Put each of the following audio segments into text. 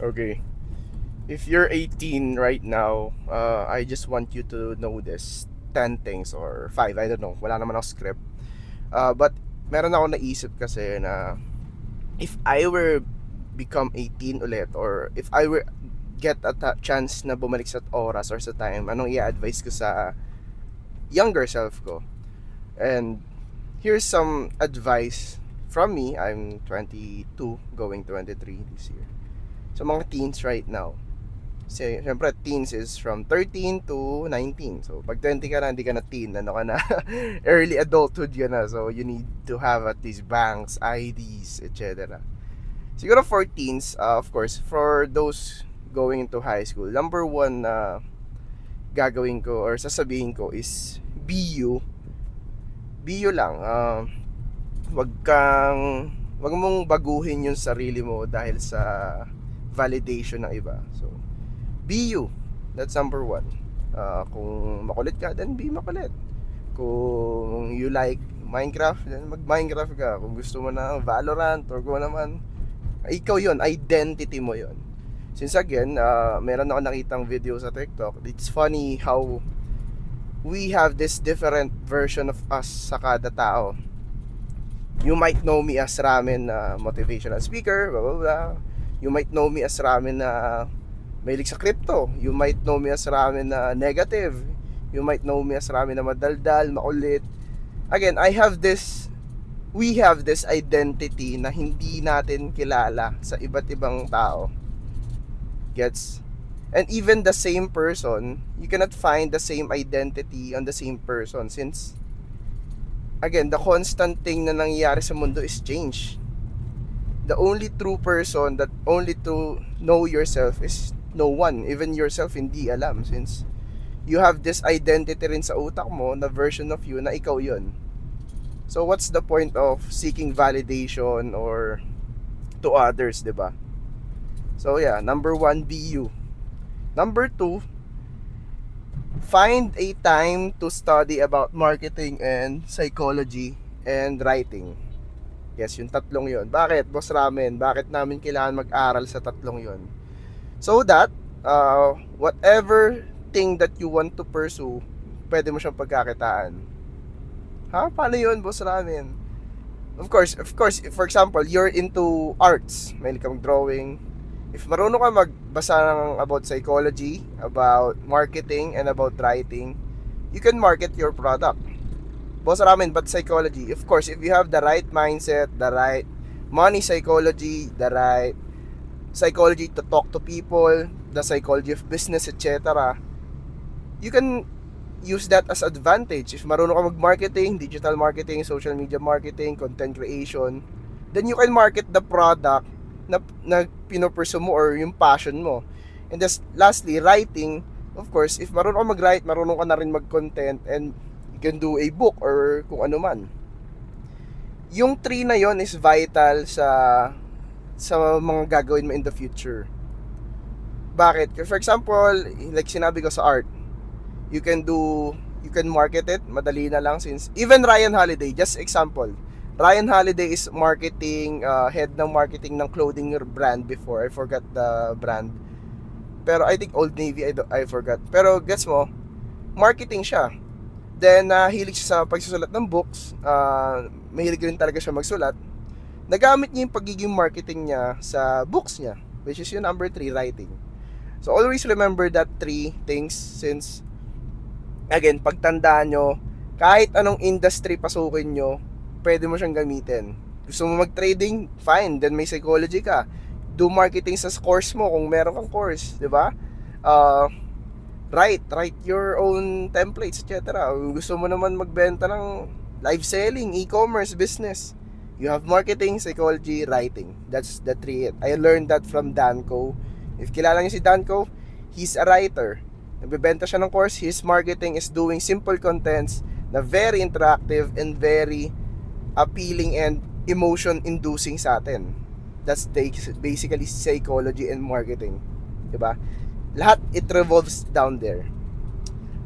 Okay. If you're 18 right now, I just want you to know this 10 things or 5, I don't know. Wala naman ako script. But meron ako naisip kasi na if I were become 18 ulit, or if I were get a chance na bumalik sa oras or sa time, anong i-advise ko sa younger self ko? And here's some advice from me. I'm 22, going 23 this year. So mga teens right now. Kasi syempre teens is from 13 to 19. So pag 20 ka na, hindi ka na teen, ano ka na, early adulthood ka na. So you need to have at least banks, IDs, etc. Siguro for teens, of course, for those going into high school, number one na gagawin ko or sasabihin ko is be you. Be you lang. Wag wag mong baguhin yung sarili mo dahil sa validation ng iba. So be you. That's number one. Kung makulit ka, then be makulit. Kung you like Minecraft, then mag-Minecraft ka. Kung gusto mo na Valorant or kung naman, ikaw yon, identity mo yon. Since again, meron ako nakitang video sa TikTok. It's funny how we have this different version of us sa kada tao. You might know me as Ramen, motivational speaker, blah blah blah. You might know me as Ramen na mahilig sa crypto. You might know me as Ramen na negative. You might know me as Ramen na madaldal, makulit. Again, we have this identity na hindi natin kilala sa iba't ibang tao. Gets? And even the same person, you cannot find the same identity on the same person, since again, the constant thing na nangyayari sa mundo is change. The only true person that only to know yourself is no one. Even yourself hindi alam, since you have this identity rin sa utak mo na version of you na ikaw yun. So what's the point of seeking validation or to others, diba? So yeah, number one, be you. Number two, find a time to study about marketing and psychology and writing. Yes, yung tatlong yon. Bakit, Boss Ramen? Bakit namin kailangan mag-aral sa tatlong yon? So that, whatever thing that you want to pursue, pwede mo siyang pagkakitaan. Ha? Paano yun, Boss Ramen? Of course, for example, you're into arts. May ka mag-drawing. If marunong ka magbasa ng about psychology, about marketing, and about writing, you can market your product. Boss Ramen, but psychology? Of course, if you have the right mindset, the right money psychology, the right psychology to talk to people, the psychology of business, etc., you can use that as advantage. If marunong ka mag-marketing, digital marketing, social media marketing, content creation, then you can market the product na pinopursue mo or yung passion mo. And just lastly, writing. Of course, if marunong ka mag-write, marunong ka na rin mag-content, and you can do a book or kung ano man. Yung 3 na yon is vital sa mga gagawin mo in the future. Bakit? For example, like sinabi ko sa art, you can market it, madali na lang, since even Ryan Holiday, just example, Ryan Holiday is marketing, head ng marketing ng clothing brand before. I forgot the brand. Pero I think Old Navy, I forgot. Pero gets mo, marketing siya. Then, hilig siya sa pagsusulat ng books. Mahilig rin talaga siya magsulat. Nagamit niya yung pagiging marketing niya sa books niya, which is yung number 3, writing. So, always remember that 3 things, since, again, pagtandaan nyo, kahit anong industry pasukin nyo, pwede mo siyang gamitin. Gusto mo mag-trading? Fine, then may psychology ka. Do marketing sa course mo kung meron kang course, di ba? Write your own templates, etc. Gusto mo naman magbenta ng live selling, e-commerce, business. You have marketing, psychology, writing. That's the 3. I learned that from Danco. If kilala niyo si Danco, he's a writer. Nagbebenta siya ng course. His marketing is doing simple contents na very interactive and very appealing and emotion-inducing sa atin. That's basically psychology and marketing. Diba? Lahat, it revolves down there.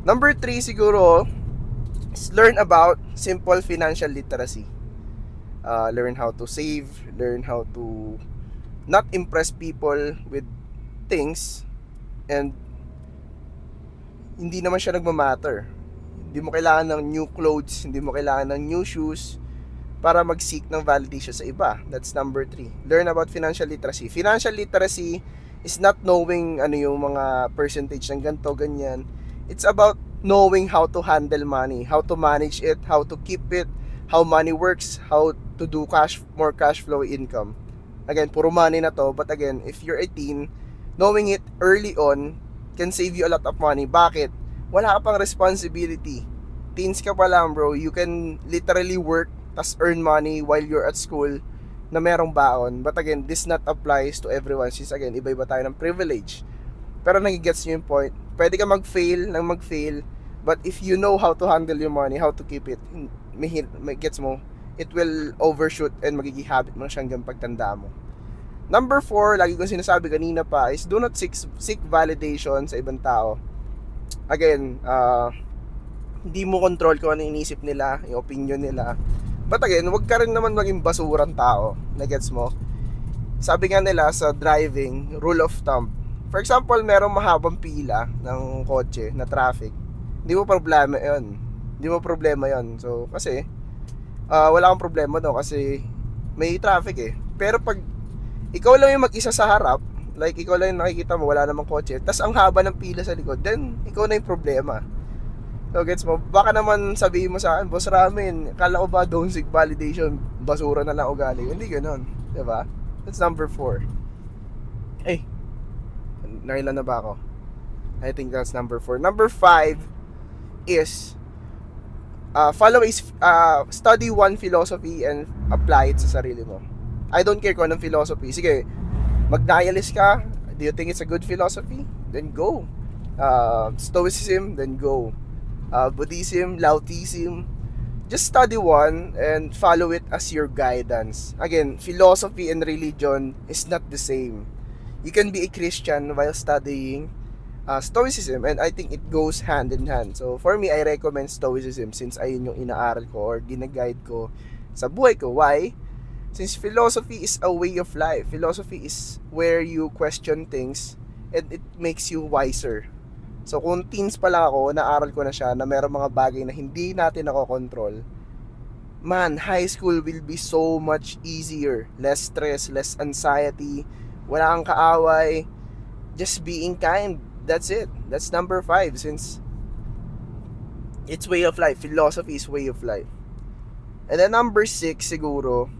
Number 3 siguro is learn about simple financial literacy. Learn how to save, learn how to not impress people with things and hindi naman siya nagmamatter. Hindi mo kailangan ng new clothes, hindi mo kailangan ng new shoes para mag-seek ng validation sa iba. That's number 3. Learn about financial literacy. Financial literacy is not knowing ano yung mga percentage ng ganito, ganyan. It's about knowing how to handle money, how to manage it, how to keep it, how money works, how to do more cash flow income. Again, puro money na to, but again, if you're a teen, knowing it early on can save you a lot of money. Bakit? Wala ka pang responsibility. Teens ka pa lang, bro. You can literally work tas earn money while you're at school na merong baon. But again, this not applies to everyone since again, iba-iba tayo ng privilege. Pero nagigets nyo yung point. Pwede ka mag-fail, but if you know how to handle your money, how to keep it, may gets mo, it will overshoot and magiging habit mo na siya hanggang pagtanda mo. Number 4, lagi kong sinasabi kanina pa, is do not seek validation sa ibang tao. Again, hindi mo control kung ano inisip nila, yung opinion nila. But again, wag ka rin naman maging basurang tao. Nagets mo? Sabi nga nila sa driving, rule of thumb. For example, merong mahabang pila ng kotse na traffic. Hindi mo problema yon. So, kasi, wala kang problema no kasi may traffic eh. Pero pag ikaw lang yung mag-isa sa harap, like ikaw lang yung nakikita mo, wala namang kotse, tas ang haba ng pila sa likod, then ikaw na yung problema. So gets mo, baka naman sabihin mo sa akin, boss Ramen, kala ko ba don't seek validation, basura na lang ugali. Hindi ganoon, diba? That's number 4. Nailan na ba ako? I think that's number 4. Number 5 is study one philosophy and apply it sa sarili mo. I don't care kung anong philosophy. Sige, mag-nihilist ka. Do you think it's a good philosophy? Then go. Stoicism, then go. Buddhism, Laotiism. Just study one and follow it as your guidance. Again, philosophy and religion is not the same. You can be a Christian while studying Stoicism, and I think it goes hand in hand. So for me, I recommend Stoicism since ayun yung inaaral ko or ginaguide ko sa buhay ko. Why? Since philosophy is a way of life. Philosophy is where you question things and it makes you wiser. So kung teens pa lang ako, naaral ko na siya na merong mga bagay na hindi natin nakokontrol. Man, high school will be so much easier. Less stress, less anxiety, wala kang kaaway, just being kind. That's it. That's number 5 since it's way of life. Philosophy is way of life. And then number 6 siguro,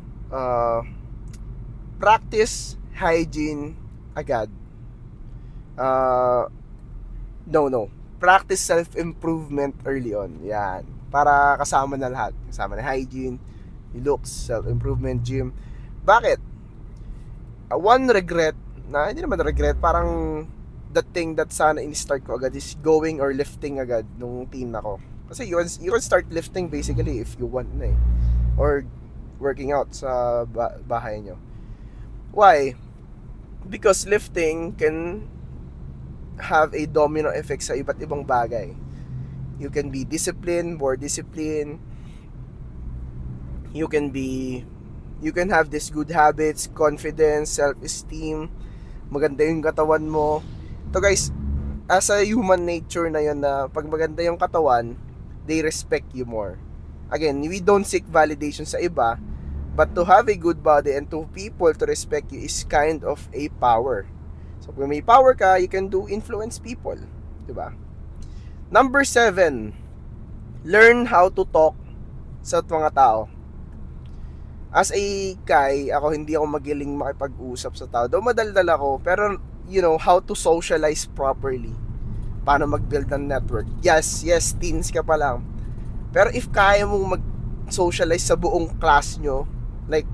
practice hygiene agad. No. Practice self-improvement early on. Yan. Para kasama na lahat. Kasama na hygiene, looks, self-improvement, gym. Bakit? One regret, na hindi naman regret, parang the thing that sana in-start ko agad is going or lifting agad nung teen ako. Kasi you can start lifting basically if you want na eh. Or working out sa bahay nyo. Why? Because lifting can have a domino effect sa iba't ibang bagay. You can be disciplined, more disciplined. You can have these good habits, confidence, self-esteem. Maganda yung katawan mo. So guys, as a human nature na yun na pag maganda yung katawan, they respect you more. Again, we don't seek validation sa iba, but to have a good body and to people to respect you is kind of a power. So kung may power ka, you can influence people, diba? Number 7, learn how to talk sa mga tao. As a guy, hindi ako magaling makipag-usap sa tao. Though madaldal ako, pero you know how to socialize properly. Paano mag-build ng network. Yes, teens ka pa lang. Pero if kaya mong mag-socialize sa buong class nyo, like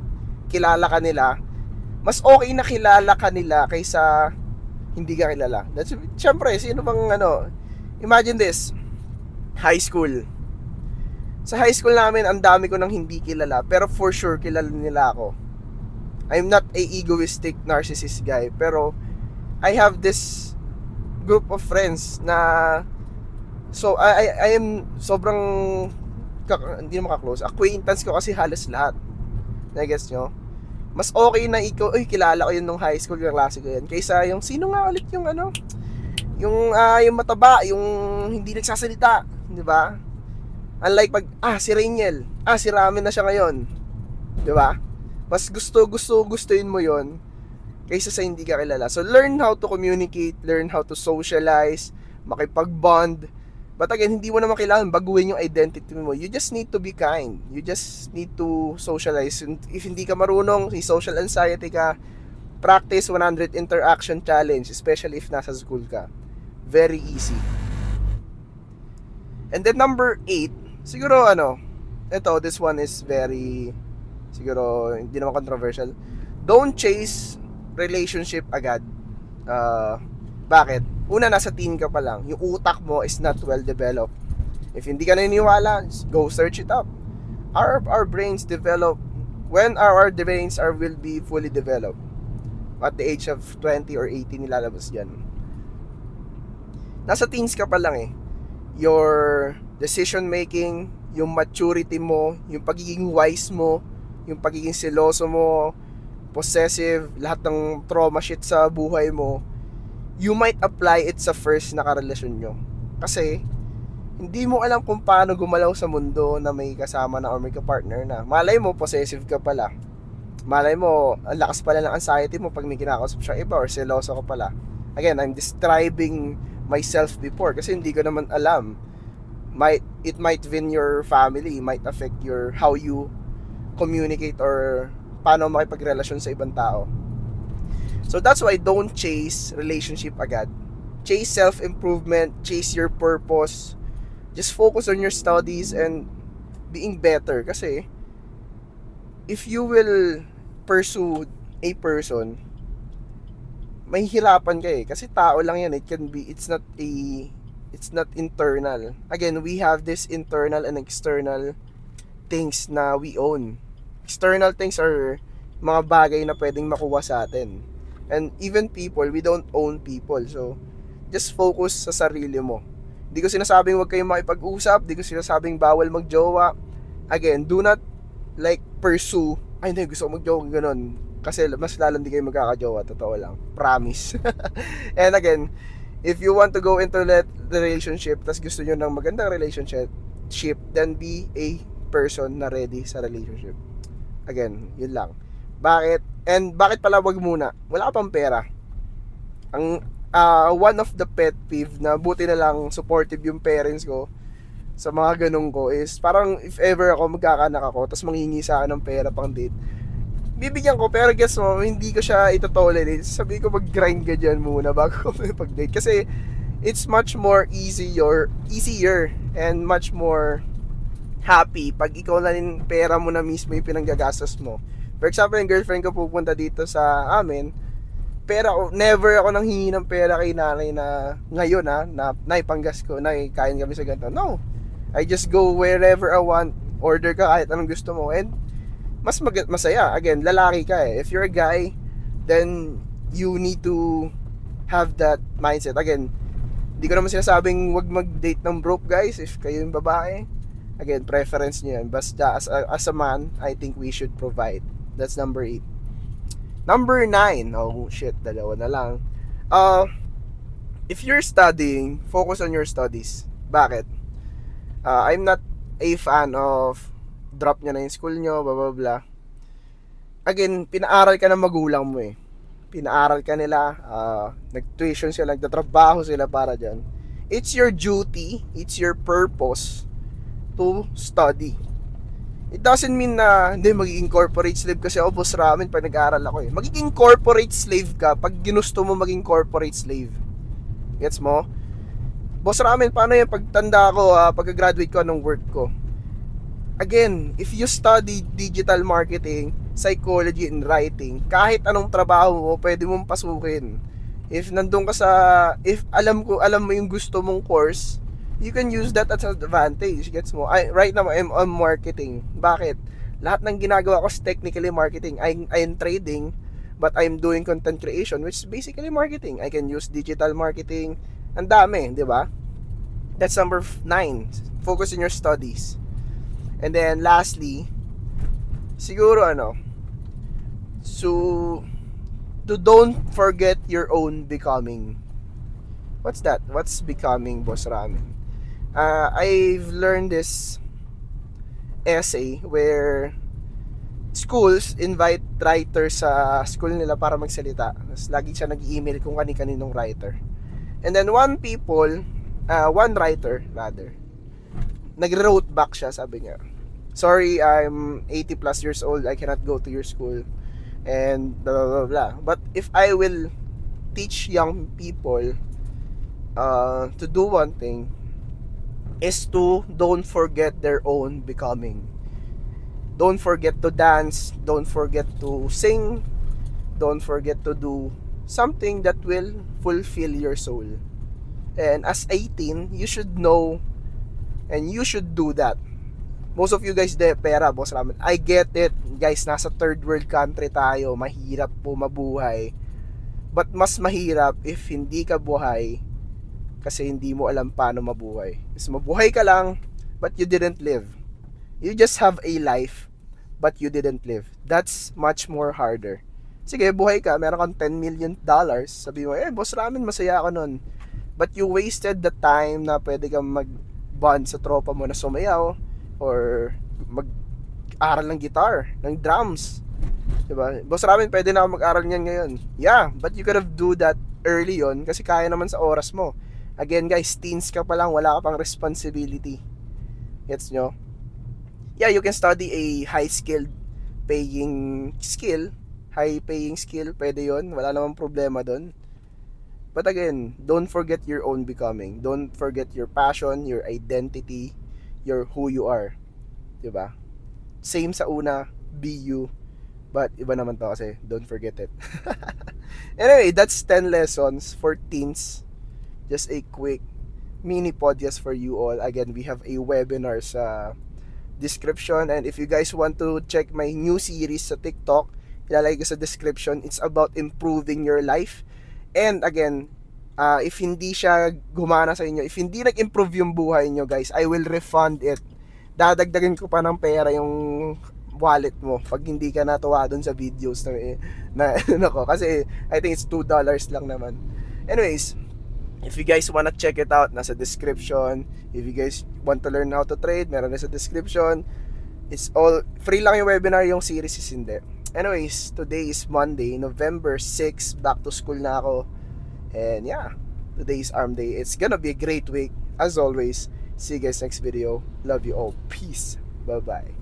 kilala ka nila, mas okay na kilala ka nila kaysa hindi ka kilala. That's, syempre, sino bang imagine this, high school. Sa high school namin, ang dami ko nang hindi kilala, pero for sure, kilala nila ako. I'm not a egoistic narcissist guy, pero I have this group of friends na, so I am sobrang, hindi naman ka-close, acquaintance ko kasi halos lahat. Na-guess nyo? Mas okay na ikaw, ay kilala ko yun nung high school, kaklase ko yan, kaysa yung sino nga ulit yung ano, yung mataba, yung hindi nagsasalita, di ba? Unlike pag, si Rainiel, si Ramen na siya ngayon, di ba? Mas gustuin mo yon kaysa sa hindi ka kilala. So learn how to communicate, learn how to socialize, makipag-bond. But again, hindi mo naman kailangan baguhin yung identity mo. You just need to be kind. You just need to socialize. If hindi ka marunong, social anxiety ka, practice 100 interaction challenge, especially if nasa school ka. Very easy. And then number 8, siguro this one is very, siguro hindi naman controversial. Don't chase relationship agad. Bakit? Una, nasa teen ka pa lang. Yung utak mo is not well developed. If hindi ka naniniwala, go search it up. Our brains develop when our brains will be fully developed. At the age of 20 or 18 nilalabas yan. Nasa teens ka pa lang eh. Your decision making, yung maturity mo, yung pagiging wise mo, yung pagiging seloso mo, possessive, lahat ng trauma shit sa buhay mo, you might apply it sa first na karelasyon nyo. Kasi hindi mo alam kung paano gumalaw sa mundo na may kasama na or may ka-partner na. Malay mo, possessive ka pala. Malay mo, ang lakas pala ng anxiety mo pag may kinakausap siya iba or seloso ka pala. Again, I'm describing myself before kasi hindi ko naman alam. It might win your family, might affect how you communicate or paano makipagrelasyon sa ibang tao. So that's why don't chase relationship agad. Chase self-improvement, chase your purpose. Just focus on your studies and being better. Kasi if you will pursue a person, mahihirapan ka eh. Kasi tao lang yan. It's not internal. Again, we have this internal and external things na we own. External things are mga bagay na pwedeng makuha sa atin. And even people, we don't own people. So, just focus sa sarili mo. Di ko sinasabing huwag kayong makipag-usap. Di ko sinasabing bawal magjowa. Again, do not pursue. Ay, hindi, gusto ko magjowa, ganun. Kasi mas lalong di kayo magkakajowa. Totoo lang. Promise. And again, if you want to go into that relationship, tas gusto nyo ng magandang relationship, then be a person na ready sa relationship. Again, yun lang. Bakit? And bakit pala wag muna? Wala ka pang pera. Ang one of the pet peeve na buti na lang supportive yung parents ko sa mga ganun ko is parang if ever ako magkakanak ako tapos manghingi sa akin ng pera pang date, bibigyan ko, pero guess mo, hindi ko siya ito-tolerate. Sabi ko mag-grind ka dyan muna bago ko pag-date kasi it's much more easier and much more happy pag ikaw na rin pera mo na mismo yung pinanggagastos mo. For example, yung girlfriend ko pupunta dito sa amin, never ako nang hingi ng pera kay nanay na ngayon na naipanggas ko, kain kami sa ganito. No, I just go wherever I want, order ka kahit anong gusto mo, and mas masaya. Again, lalaki ka eh. If you're a guy, then you need to have that mindset. Again, hindi ko naman sinasabing wag mag-date ng broke guys if kayo yung babae. Again, preference nyo yan. Basta as a man, I think we should provide. That's number 8. Number 9. Oh shit, dalawa na lang. If you're studying, focus on your studies. Bakit? I'm not a fan of drop nyo na yung school nyo, blah blah blah. Again, pinaaral ka ng magulang mo eh. Pinaaral ka nila, nag-tuition sila, nagtatrabaho sila para dyan. It's your duty, it's your purpose to study. It doesn't mean na hindi magiging corporate slave kasi ako boss ramen pag nag-aaral ako eh. Magiging corporate slave ka pag ginusto mo maging corporate slave. Gets mo? Boss ramen, paano yan pagtanda ko, pag-graduate ko ng work ko? Again, if you study digital marketing, psychology and writing, kahit anong trabaho mo pwede mong pasukin. If nandun ka if alam mo yung gusto mong course, you can use that as an advantage. Gets mo? Right now, I'm on marketing. Bakit? Lahat ng ginagawa ko is technically marketing. I'm trading, but I'm doing content creation, which is basically marketing. I can use digital marketing. Ang dami, di ba? That's number 9. Focus on your studies. And then, lastly, siguro So, to don't forget your own becoming. What's that? What's becoming, Boss Ramen? I've learned this essay where schools invite writers sa school nila para magsalita. Tapos lagi siya nag-email kung kani-kaninong writer. And then one writer rather, nag-wrote back siya, sabi niya, sorry, I'm 80 plus years old, I cannot go to your school, and blah blah blah, blah. But if I will teach young people to do one thing, is to don't forget their own becoming. Don't forget to dance, don't forget to sing, don't forget to do something that will fulfill your soul. And as 18, you should know and you should do that. Most of you guys, de pera, Boss Ramen. I get it. Guys, nasa third world country tayo. Mahirap po mabuhay. But mas mahirap if hindi ka buhay kasi hindi mo alam paano mabuhay. Kasi mabuhay ka lang, but you didn't live. You just have a life, but you didn't live. That's much more harder. Sige, buhay ka, meron kang $10 million. Sabi mo, Boss Ramen, masaya ako nun. But you wasted the time na pwede kang mag-bond sa tropa mo na sumayaw or mag-aral ng guitar, ng drums. Diba? Boss Ramen, pwede na ako mag-aral niyan ngayon. Yeah, but you could have do that early on kasi kaya naman sa oras mo. Again guys, teens ka pa lang, wala ka pang responsibility. Gets nyo? Yeah, you can study a high-skilled paying skill. High-paying skill, pwede yon, wala namang problema doon. But again, don't forget your own becoming. Don't forget your passion, your identity, your who you are. Diba? Same sa una, be you. But iba naman to kasi, don't forget it. Anyway, that's 10 lessons for teens. Just a quick mini podcast for you all. Again, we have a webinar sa description. And if you guys want to check my new series sa TikTok, ilalagay ko sa description. It's about improving your life. And again, if hindi siya gumana sa inyo, if hindi nag-improve yung buhay nyo guys, I will refund it. Dadagdagan ko pa ng pera yung wallet mo pag hindi ka natuwa dun sa videos na nako, kasi I think it's $2 lang naman. Anyways, if you guys wanna check it out, nasa description. If you guys want to learn how to trade, meron na sa description. It's all free lang yung webinar, yung series is hindi. Anyways, today is Monday, November 6, back to school na ako. And yeah, today is arm day. It's gonna be a great week. As always, see you guys next video. Love you all. Peace. Bye-bye.